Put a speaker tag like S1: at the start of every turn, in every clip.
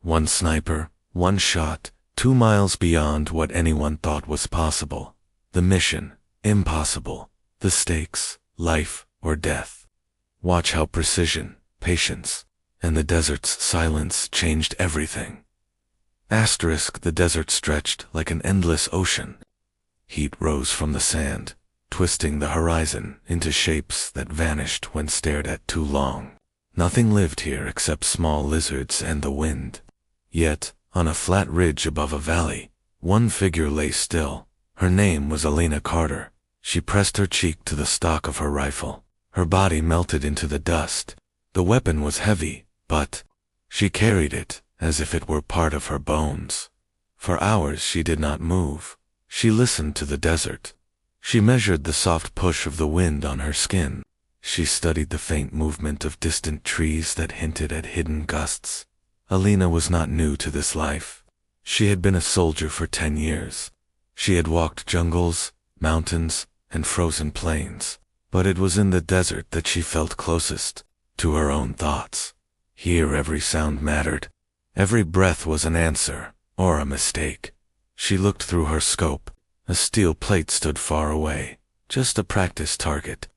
S1: One sniper, one shot, 2 miles beyond what anyone thought was possible. The mission, impossible. The stakes, life or death. Watch how precision, patience, and the desert's silence changed everything. The desert stretched like an endless ocean. Heat rose from the sand, twisting the horizon into shapes that vanished when stared at too long. Nothing lived here except small lizards and the wind. Yet, on a flat ridge above a valley, one figure lay still. Her name was Elena Carter. She pressed her cheek to the stock of her rifle. Her body melted into the dust. The weapon was heavy, but she carried it as if it were part of her bones. For hours she did not move. She listened to the desert. She measured the soft push of the wind on her skin. She studied the faint movement of distant trees that hinted at hidden gusts. Elena was not new to this life. She had been a soldier for 10 years. She had walked jungles, mountains, and frozen plains. But it was in the desert that she felt closest to her own thoughts. Here every sound mattered. Every breath was an answer, or a mistake. She looked through her scope. A steel plate stood far away, just a practice target.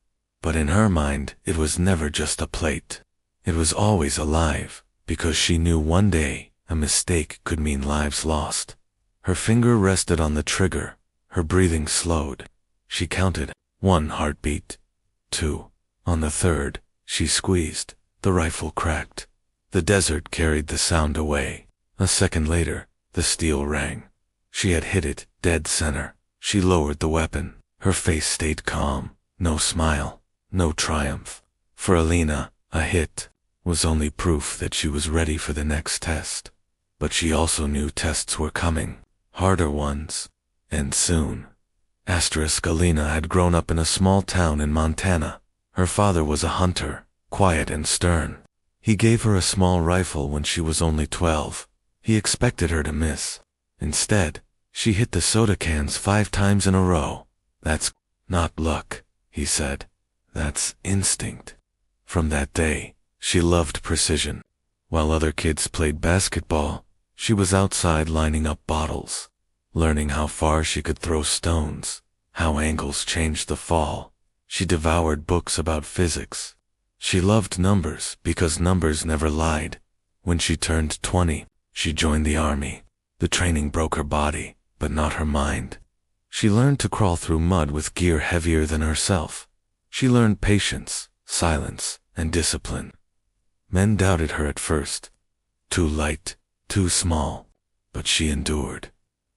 S1: But in her mind, it was never just a plate. It was always alive, because she knew one day a mistake could mean lives lost. Her finger rested on the trigger. Her breathing slowed. She counted 1 heartbeat, 2. On the third, she squeezed. The rifle cracked. The desert carried the sound away. A second later, the steel rang. She had hit it dead center. She lowered the weapon. Her face stayed calm. No smile, no triumph. For Elena, a hit was only proof that she was ready for the next test. But she also knew tests were coming, harder ones, and soon. Elena had grown up in a small town in Montana. Her father was a hunter, quiet and stern. He gave her a small rifle when she was only 12. He expected her to miss. Instead, she hit the soda cans 5 times in a row. That's not luck, he said. That's instinct. From that day, she loved precision. While other kids played basketball, she was outside lining up bottles, learning how far she could throw stones, how angles changed the fall. She devoured books about physics. She loved numbers because numbers never lied. When she turned 20, she joined the army. The training broke her body, but not her mind. She learned to crawl through mud with gear heavier than herself. She learned patience, silence, and discipline. Men doubted her at first. Too light, too small. But she endured.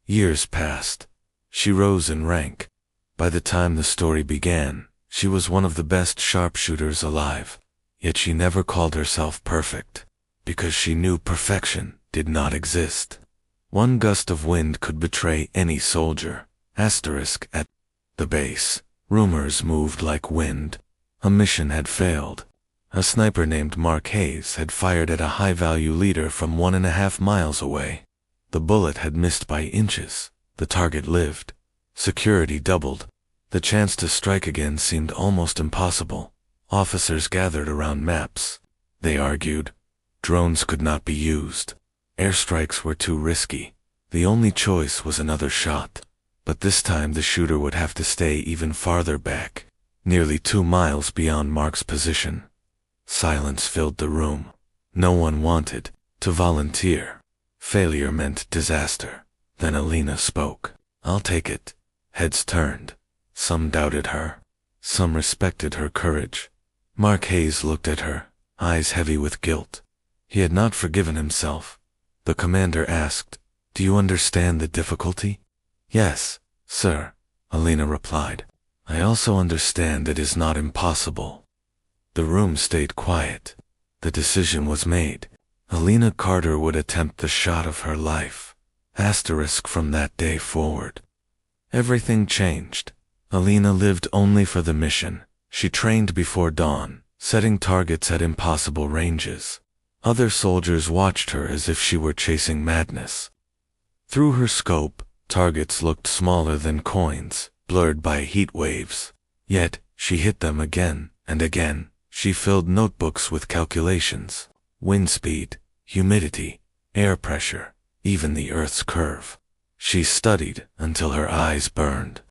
S1: Years passed. She rose in rank. By the time the story began, she was one of the best sharpshooters alive. Yet she never called herself perfect, because she knew perfection did not exist. One gust of wind could betray any soldier. At the base, rumors moved like wind. A mission had failed. A sniper named Mark Hayes had fired at a high-value leader from 1.5 miles away. The bullet had missed by inches. The target lived. Security doubled. The chance to strike again seemed almost impossible. Officers gathered around maps. They argued. Drones could not be used. Airstrikes were too risky. The only choice was another shot. But this time the shooter would have to stay even farther back, nearly 2 miles beyond Mark's position. Silence filled the room. No one wanted to volunteer. Failure meant disaster. Then Elena spoke. "I'll take it." Heads turned. Some doubted her. Some respected her courage. Mark Hayes looked at her, eyes heavy with guilt. He had not forgiven himself. The commander asked, "Do you understand the difficulty?" "Yes, sir," Elena replied. "I also understand it is not impossible." The room stayed quiet. The decision was made. Elena Carter would attempt the shot of her life. From that day forward, everything changed. Elena lived only for the mission. She trained before dawn, setting targets at impossible ranges. Other soldiers watched her as if she were chasing madness. Through her scope, targets looked smaller than coins, blurred by heat waves. Yet, she hit them again and again. She filled notebooks with calculations. Wind speed, humidity, air pressure, even the Earth's curve. She studied until her eyes burned.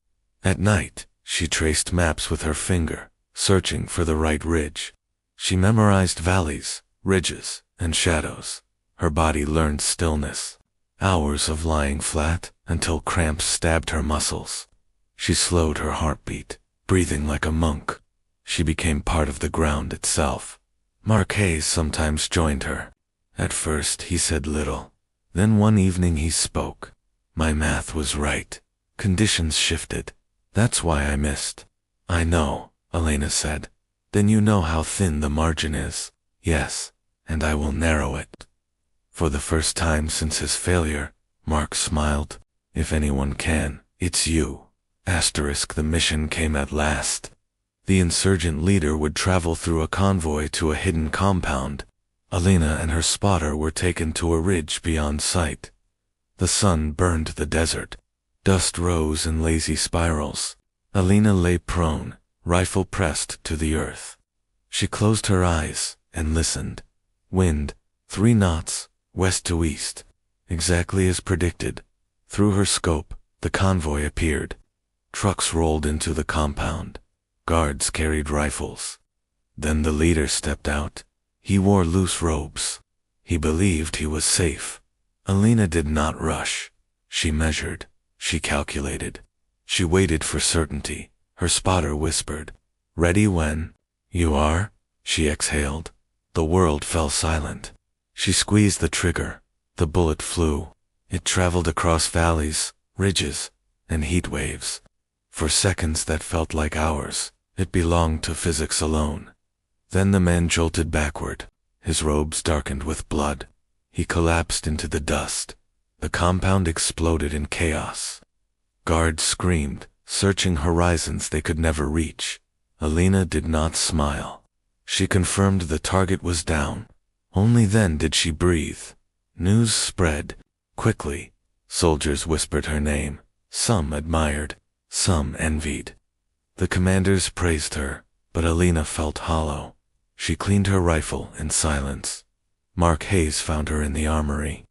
S1: At night, she traced maps with her finger, searching for the right ridge. She memorized valleys, ridges, and shadows. Her body learned stillness. Hours of lying flat until cramps stabbed her muscles. She slowed her heartbeat, breathing like a monk. She became part of the ground itself. Mark Hayes sometimes joined her. At first he said little. Then one evening he spoke. My math was right. Conditions shifted. That's why I missed. I know, Elena said. Then you know how thin the margin is. Yes, and I will narrow it. For the first time since his failure, Mark smiled. If anyone can, it's you. The mission came at last. The insurgent leader would travel through a convoy to a hidden compound. Elena and her spotter were taken to a ridge beyond sight. The sun burned the desert. Dust rose in lazy spirals. Elena lay prone, rifle pressed to the earth. She closed her eyes and listened. Wind, 3 knots, west to east. Exactly as predicted. Through her scope, the convoy appeared. Trucks rolled into the compound. Guards carried rifles. Then the leader stepped out. He wore loose robes. He believed he was safe. Elena did not rush. She measured. She calculated. She waited for certainty. Her spotter whispered, "Ready when?" "You are?" She exhaled. The world fell silent. She squeezed the trigger. The bullet flew. It traveled across valleys, ridges, and heat waves. For seconds that felt like hours, it belonged to physics alone. Then the man jolted backward. His robes darkened with blood. He collapsed into the dust. The compound exploded in chaos. Guards screamed, searching horizons they could never reach. Elena did not smile. She confirmed the target was down. Only then did she breathe. News spread. Quickly, soldiers whispered her name. Some admired, some envied. The commanders praised her, but Elena felt hollow. She cleaned her rifle in silence. Mark Hayes found her in the armory.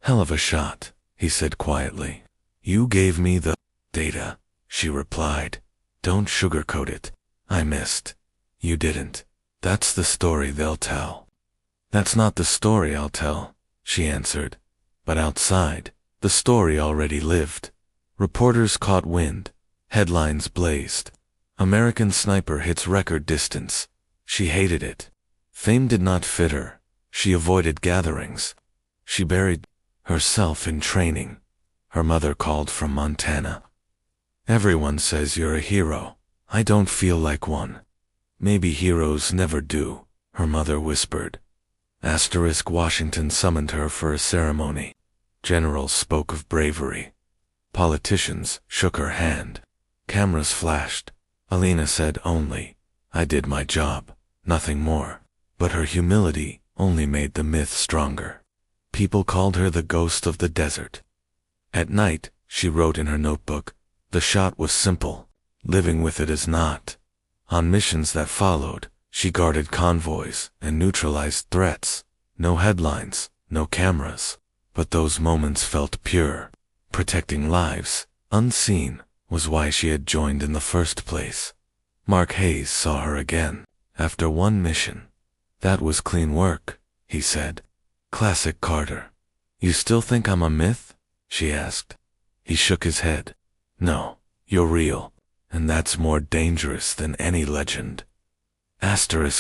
S1: "Hell of a shot," he said quietly. "You gave me the data," she replied. "Don't sugarcoat it. I missed. You didn't. That's the story they'll tell." "That's not the story I'll tell," she answered. But outside, the story already lived. Reporters caught wind. Headlines blazed. American sniper hits record distance. She hated it. Fame did not fit her. She avoided gatherings. She buried herself in training. Her mother called from Montana. "Everyone says you're a hero. I don't feel like one." "Maybe heroes never do," her mother whispered. Washington summoned her for a ceremony. Generals spoke of bravery. Politicians shook her hand. Cameras flashed. Elena said only, "I did my job, nothing more." But her humility only made the myth stronger. People called her the ghost of the desert. At night, she wrote in her notebook, "The shot was simple. Living with it is not." On missions that followed, she guarded convoys and neutralized threats. No headlines, no cameras. But those moments felt pure. Protecting lives, unseen, was why she had joined in the first place. Mark Hayes saw her again, after one mission. "That was clean work," he said. "Classic Carter." "You still think I'm a myth?" she asked. He shook his head. "No, you're real, and that's more dangerous than any legend."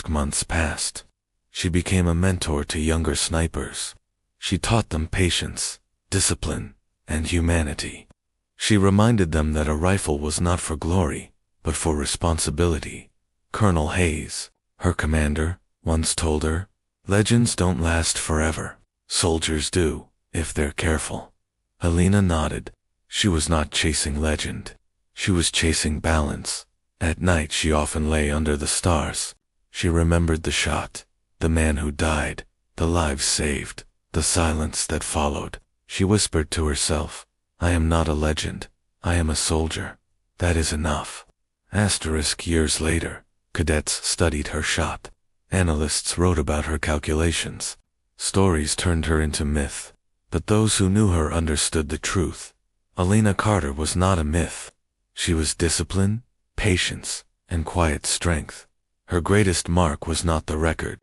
S1: Months passed. She became a mentor to younger snipers. She taught them patience, discipline, and humanity. She reminded them that a rifle was not for glory, but for responsibility. Colonel Hayes, her commander, once told her, "Legends don't last forever. Soldiers do, if they're careful." Elena nodded. She was not chasing legend. She was chasing balance. At night she often lay under the stars. She remembered the shot, the man who died, the lives saved, the silence that followed. She whispered to herself, "I am not a legend. I am a soldier. That is enough." Years later, cadets studied her shot. Analysts wrote about her calculations. Stories turned her into myth. but those who knew her understood the truth. Elena Carter was not a myth. She was discipline, patience, and quiet strength. Her greatest mark was not the record.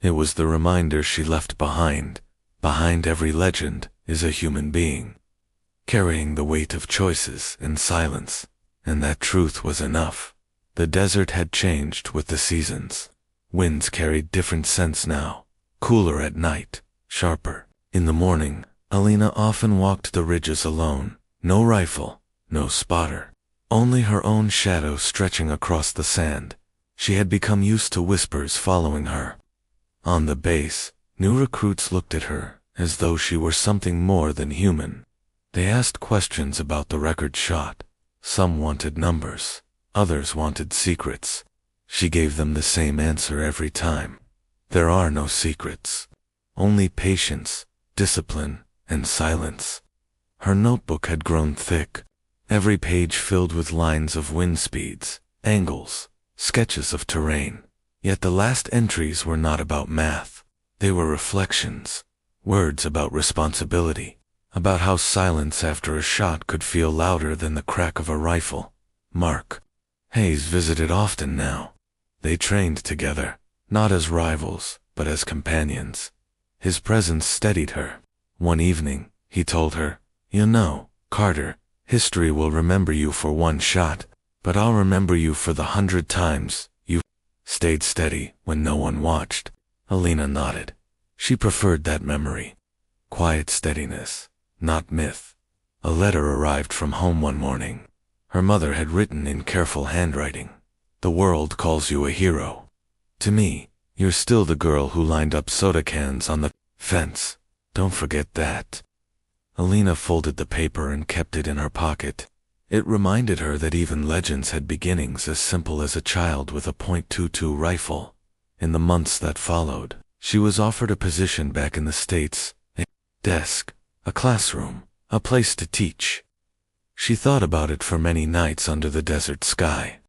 S1: It was the reminder she left behind. Behind every legend is a human being, carrying the weight of choices and silence, and that truth was enough. The desert had changed with the seasons. Winds carried different scents now, cooler at night, sharper. In the morning, Elena often walked the ridges alone. No rifle, no spotter, only her own shadow stretching across the sand. She had become used to whispers following her. On the base, new recruits looked at her as though she were something more than human. They asked questions about the record shot. Some wanted numbers, others wanted secrets. She gave them the same answer every time. There are no secrets. Only patience, discipline, and silence. Her notebook had grown thick, every page filled with lines of wind speeds, angles, sketches of terrain. Yet the last entries were not about math. They were reflections, words about responsibility, about how silence after a shot could feel louder than the crack of a rifle. Mark Hayes visited often now. They trained together, not as rivals, but as companions. His presence steadied her. One evening, he told her, "You know, Carter, history will remember you for one shot, but I'll remember you for the 100 times you stayed steady when no one watched." Elena nodded. She preferred that memory. Quiet steadiness, not myth. A letter arrived from home one morning. Her mother had written in careful handwriting, "The world calls you a hero. To me, you're still the girl who lined up soda cans on the fence. Don't forget that." Elena folded the paper and kept it in her pocket. It reminded her that even legends had beginnings as simple as a child with a .22 rifle. In the months that followed, she was offered a position back in the States, a desk, a classroom, a place to teach. She thought about it for many nights under the desert sky.